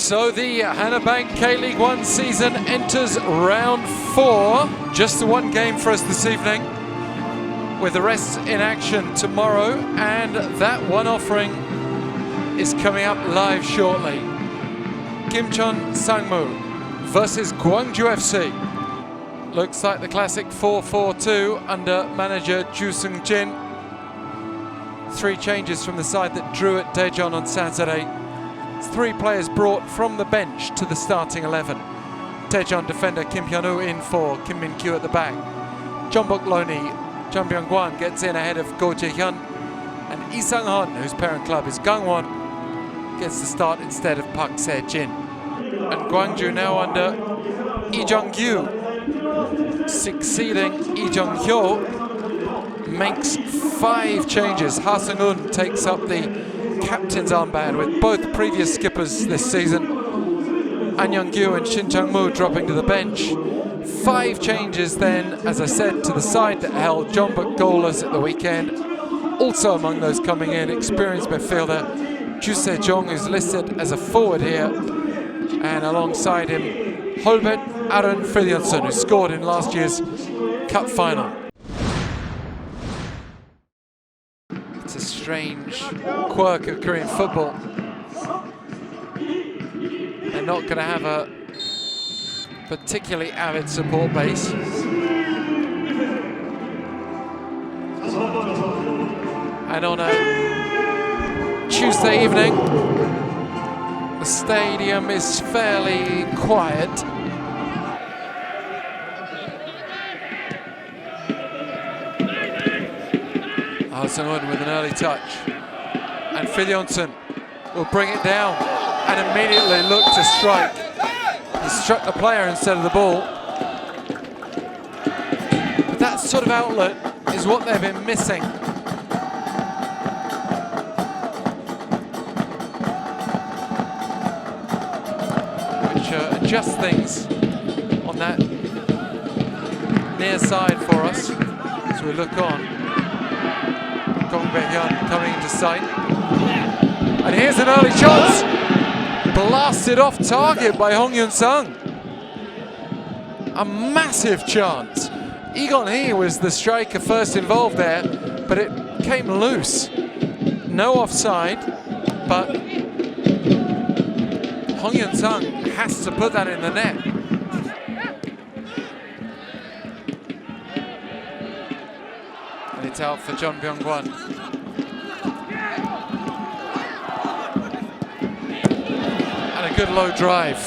So the Hana Bank K-League 1 season enters round 4. Just the one game for us this evening, with the rest in action tomorrow, and that one offering is coming up live shortly. Gimcheon Sangmu versus Gwangju FC. Looks like the classic 4-4-2 under manager Ju Seung-jin. 3 changes from the side that drew at Daejeon on Saturday. 3 players brought from the bench to the starting 11. Daejeon defender Kim Hyun-woo in for Kim Min-kyu at the back. Jeonbuk Loni, Jeon Byung-kwan gets in ahead of Go Jae-hyun, and Lee Sang-hun, whose parent club is Gangwon, gets the start instead of Park Se-jin. And Gwangju now under Lee Jung-gyu, succeeding Lee Jung-hyo, makes 5 changes. Ha Seung-un takes up the captain's armband with both previous skippers this season. An Young-gyu and Shin Chang-moo dropping to the bench. 5 changes then, as I said, to the side that held Jeonbuk goalless at the weekend. Also among those coming in, experienced midfielder Ju Se-jong, who's listed as a forward here, and alongside him Holbert Aaron Fridtjonsson, who scored in last year's cup final. It's a strange quirk of Korean football. They're not going to have a particularly avid support base. And on a Tuesday evening, the stadium is fairly quiet. Ha Seung-un with an early touch, and Fridtjonsson will bring it down and immediately look to strike. He struck the player instead of the ball. But that sort of outlet is what they've been missing. Which adjusts things on that near side for us as we look on. Gong Bae-hyun coming into sight. And here's an early shot! Blasted off target by Hong Yoon-sung. A massive chance. Lee Gon-hee was the striker first involved there, but it came loose. No offside, but Hong Yoon-sung has to put that in the net. And it's out for Jeon Byung-kwan. And a good low drive.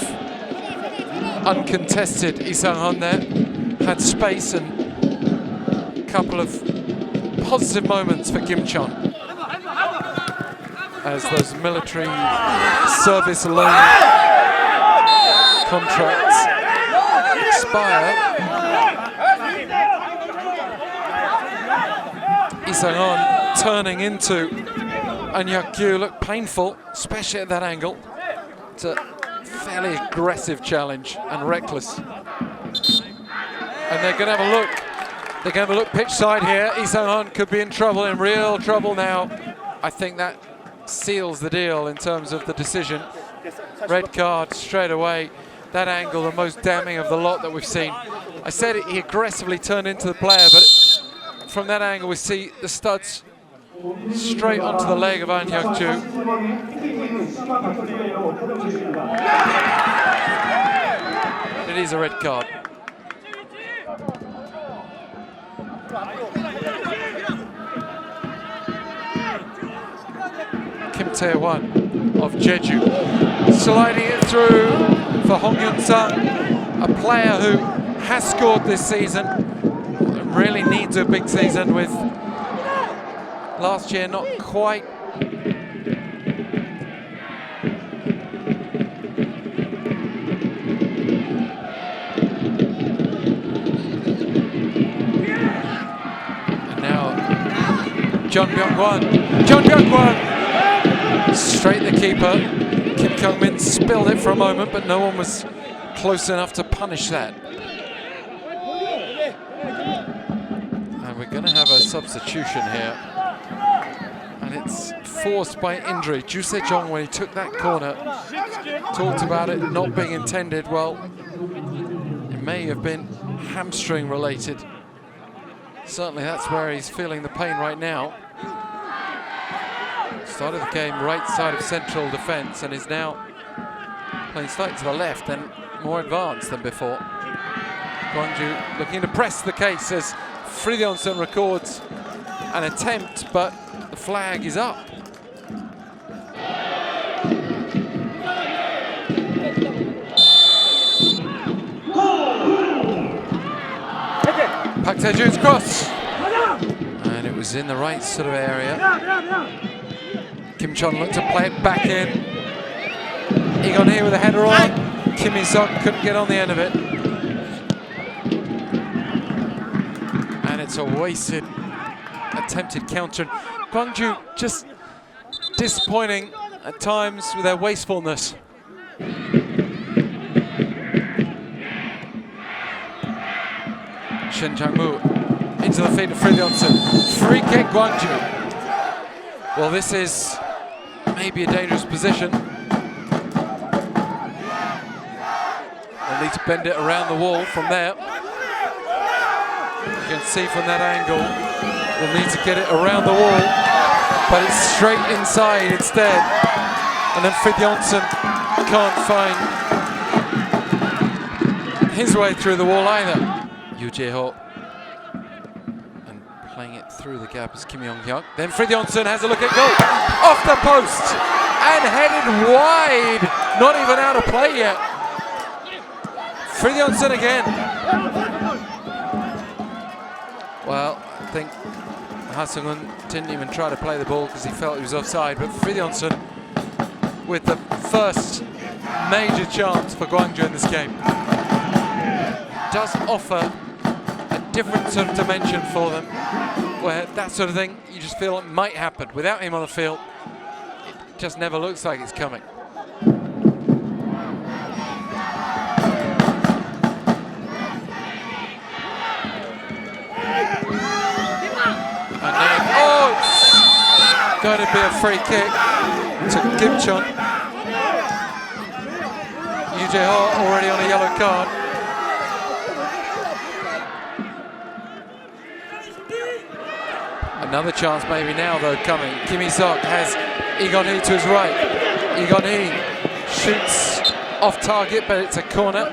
Uncontested, Lee Sang-hun there. Had space and a couple of positive moments for Gimcheon. As those military service loan contracts expire, Lee Sang-hun turning into An Hyuk-gyu looked painful, especially at that angle. It's a fairly aggressive challenge and reckless. And they're going to have a look. They're going to have a look pitch side here. Lee Sang-hun could be in trouble, in real trouble now. I think that seals the deal in terms of the decision. Red card straight away. That angle, the most damning of the lot that we've seen. I said it, he aggressively turned into the player, but from that angle we see the studs straight onto the leg of An Hyuk-gyu. It is a red card. Kim Tae-won of Jeju sliding it through for Hong Yoon-sung, a player who has scored this season and really needs a big season, with last year not quite and now Jeon Byung-kwan straight the keeper. Kim Kyung-min spilled it for a moment, but no one was close enough to punish that. And we're going to have a substitution here, and it's forced by injury. Ju Se-jong, when he took that corner, talked about it not being intended. Well, it may have been hamstring related. Certainly that's where he's feeling the pain right now. Started the game right side of central defence and is now playing slightly to the left and more advanced than before. Gwangju looking to press the case as Fridtjonsson records an attempt, but the flag is up. Park Tae-jun's cross, and it was in the right sort of area. Gimcheon looked to play it back in. Egon here with a header on. Kim In-suk couldn't get on the end of it. And it's a wasted attempted counter. Gwangju just disappointing at times with their wastefulness. Shin Chang-moo into the feet of Fridtjonsson. Free kick Gwangju. Well, this is maybe a dangerous position. They'll need to bend it around the wall from there. You can see from that angle, they'll need to get it around the wall, but it's straight inside instead. And then Fridtjonsson can't find his way through the wall either. Yoo Jae-ho and playing it through the gap is Kim Yong-hyuk. Then Fridtjonsson has a look at goal, off the post and headed wide, not even out of play yet. Fridtjonsson again. Well, I think Ha-seung-eun didn't even try to play the ball because he felt he was offside, but Fridtjonsson with the first major chance for Gwangju in this game does offer a different sort of dimension for them, where that sort of thing you just feel it might happen. Without him on the field, it just never looks like it's coming. And then, oh, it's going to be a free kick to Gimcheon. Yoo Jae-ho already on a yellow card. Another chance maybe now though coming. Kim In-suk has Egon Hee to his right. Egon Hee shoots off target, but it's a corner.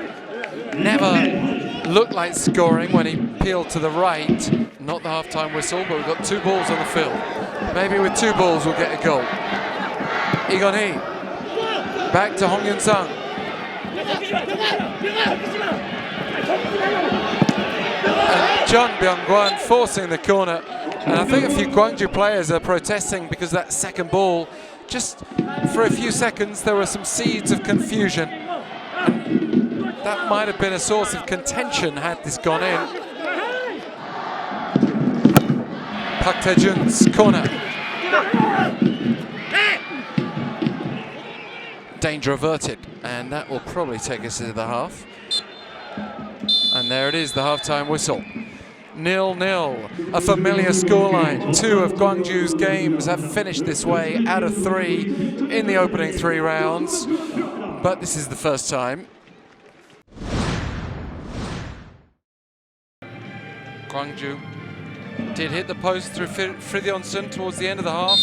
Never looked like scoring when he peeled to the right. Not the half-time whistle, but we've got 2 balls on the field. Maybe with 2 balls we'll get a goal. Egon Hee back to Hong Yoon-sang. And John Byung-gwan forcing the corner. And I think a few Gwangju players are protesting because that second ball, just for a few seconds, there were some seeds of confusion. And that might have been a source of contention had this gone in. Park Tae-jun's corner. Danger averted, and that will probably take us into the half. And there it is, the half-time whistle. 0-0, a familiar scoreline. 2 of Gwangju's games have finished this way out of 3 in the opening 3 rounds, but this is the first time. Gwangju did hit the post through Fridtjonsson towards the end of the half,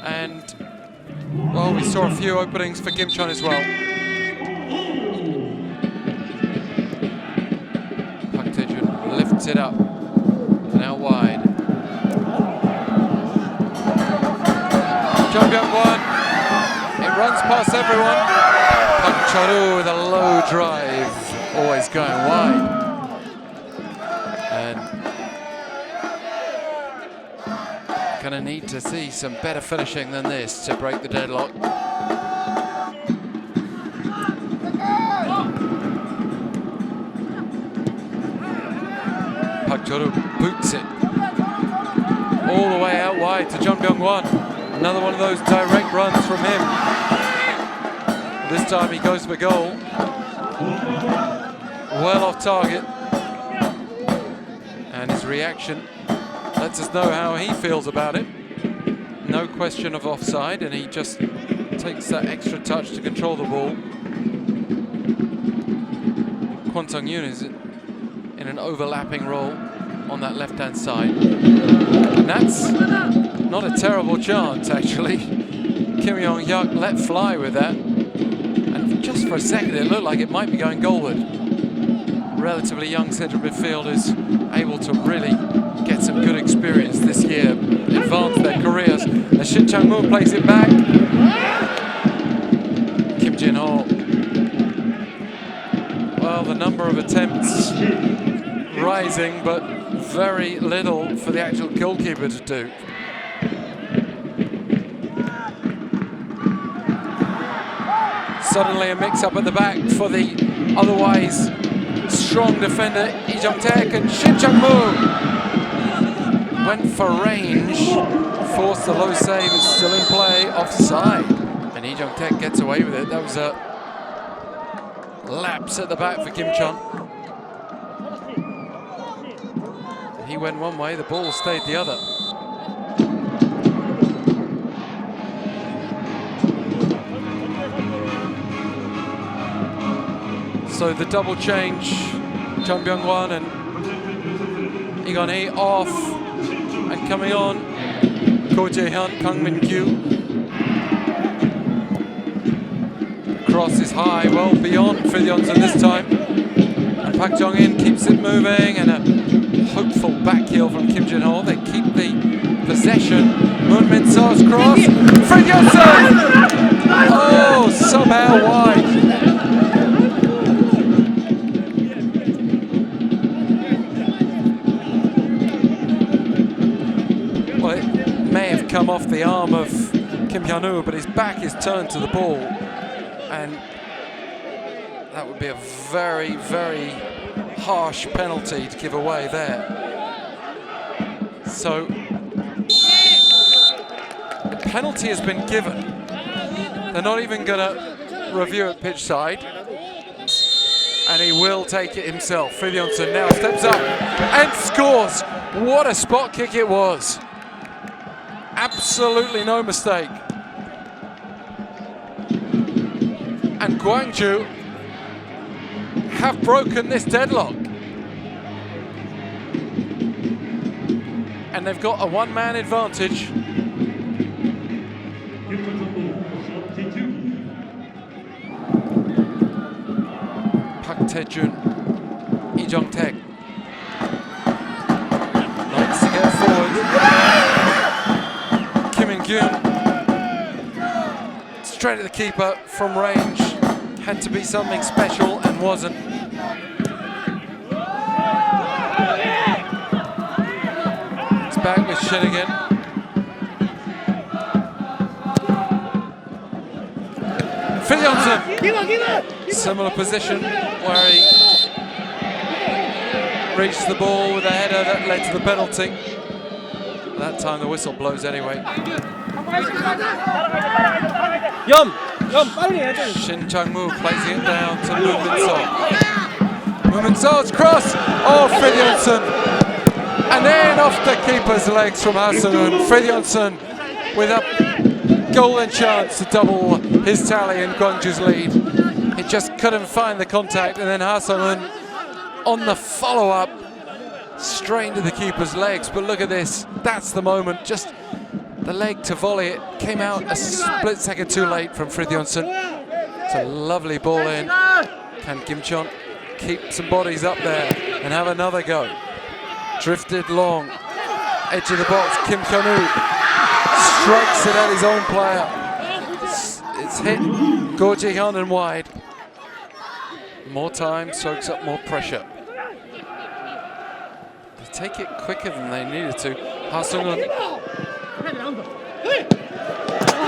and well, we saw a few openings for Gimcheon as well. Park Tae-jun lifts it up and out wide. Jung Byung-won, it runs past everyone. Park Cha-ru with a low drive, always going wide. And gonna need to see some better finishing than this to break the deadlock. Park Cha-ru boots it all the way out wide to Jung Byung-won. Another one of those direct runs from him. This time he goes for goal. Well off target. And his reaction lets us know how he feels about it. no question of offside, and he just takes that extra touch to control the ball. Kwon Sung-yoon is in an overlapping role on that left-hand side. And that's not a terrible chance, actually. Kim Yong-hyuk let fly with that. And just for a second, it looked like it might be going goalward. Relatively young central midfielders able to really get some good experience this year, advance their careers. As Shin Chang-moo plays it back. Kim Jin-ho. Well, the number of attempts rising, but very little for the actual goalkeeper to do. Suddenly a mix-up at the back for the otherwise strong defender Lee Jong-taek, and Shin Chang-moo went for range, forced the low save, it's still in play, offside. And Lee Jong-taek gets away with it. That was a lapse at the back for Gimcheon. He went one way, the ball stayed the other. So the double change, Jung Byung-won and Lee Gon-hee off, and coming on, Ko Jae-hyun, Kang Min-kyu. Cross is high, well beyond Fridjonsen this time. And Park Jong-in keeps it moving, and a hopeful back heel from Kim Jin-ho. They keep the possession. Moon Min-seo's cross. Fridjonsen! Oh, somehow wide. Well, it may have come off the arm of Kim Hyun-woo, but his back is turned to the ball. And that would be a very, very harsh penalty to give away there. So the penalty has been given. They're not even going to review it pitch side. And he will take it himself. Fridjonsen now steps up and scores. What a spot kick it was. Absolutely no mistake. And Gwangju have broken this deadlock. And they've got a one-man advantage. Park Tae-jun, Lee Jong-taek likes to get forward. Kim In-gyun straight at the keeper from range. Had to be something special and wasn't. It's back with Shin again. Fridjonsen! Similar position where he reached the ball with a header that led to the penalty. That time the whistle blows anyway. Shin Chang-moo placing it down to Moon Min-seo. Moon Min-seo's cross! Oh, Fridjonsen! And then off the keeper's legs from Ha Sung-eun. Fridjonsen with a golden chance to double his tally in Gwangju's lead. He just couldn't find the contact, and then Ha Sung-eun on the follow-up strained to the keeper's legs. But look at this, that's the moment. Just the leg to volley it came out a split second too late from Fridjonsen. It's a lovely ball in. Can Gimcheon keep some bodies up there and have another go? Drifted long, edge of the box. Kim Hyun-woo strikes it at his own player. It's hit Ko Jae-hyun and wide. More time, soaks up more pressure. They take it quicker than they needed to. Ha Sung-eun.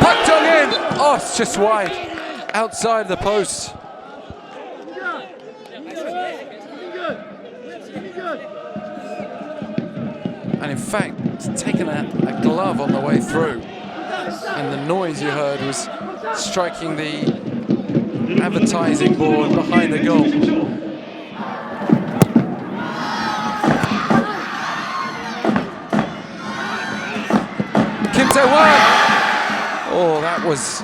Park Jong-in! Oh, it's just wide. Outside the post. And in fact, it's taken a glove on the way through. And the noise you heard was striking the advertising board behind the goal. Kim Tae-won! Oh, that was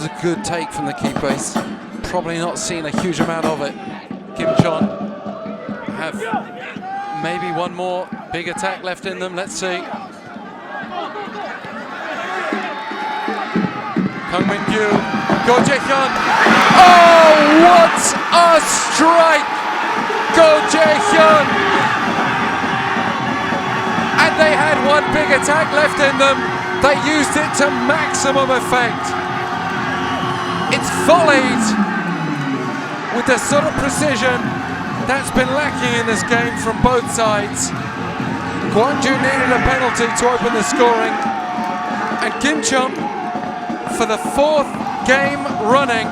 a good take from the keepers. Probably not seen a huge amount of it. Gimcheon have maybe one more big attack left in them. Let's see. Gwangju, Go Jae-hyun. Oh, what a strike! Go Jae-hyun! And they had one big attack left in them. They used it to maximum effect. It's volleyed with the sort of precision that's been lacking in this game from both sides. Gwangju needed a penalty to open the scoring, and Gimcheon, for the fourth game running,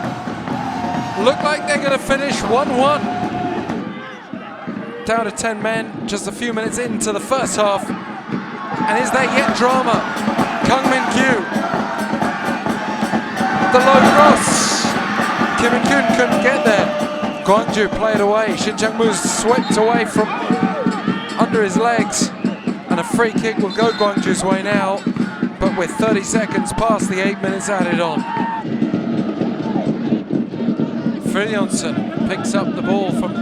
look like they're going to finish 1-1. Down to 10 men, just a few minutes into the first half. And is there yet drama? Gwangju, the low cross. Kim In-kyun couldn't get there. Gwangju played away. Shin Chang-moo's swept away from under his legs. And a free kick will go Gwangju's way now. But with 30 seconds past the 8 minutes added on. Fridtjonsson picks up the ball from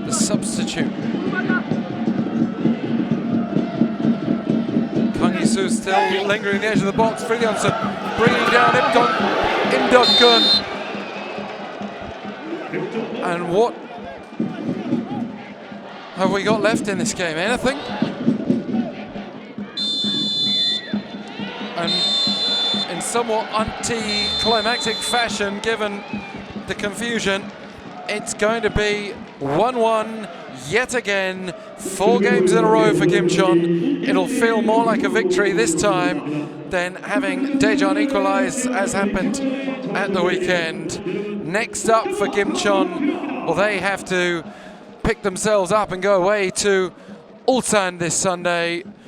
the substitute. Kang Yi-soo still lingering at the edge of the box. Fridtjonsson bringing down Im Duk-gun. And what have we got left in this game? Anything? And in somewhat anti-climactic fashion, given the confusion, it's going to be 1-1 yet again. 4 games in a row for Gimcheon. It'll feel more like a victory this time than having Daejeon equalise, as happened at the weekend. Next up for Gimcheon, well, they have to pick themselves up and go away to Ulsan this Sunday.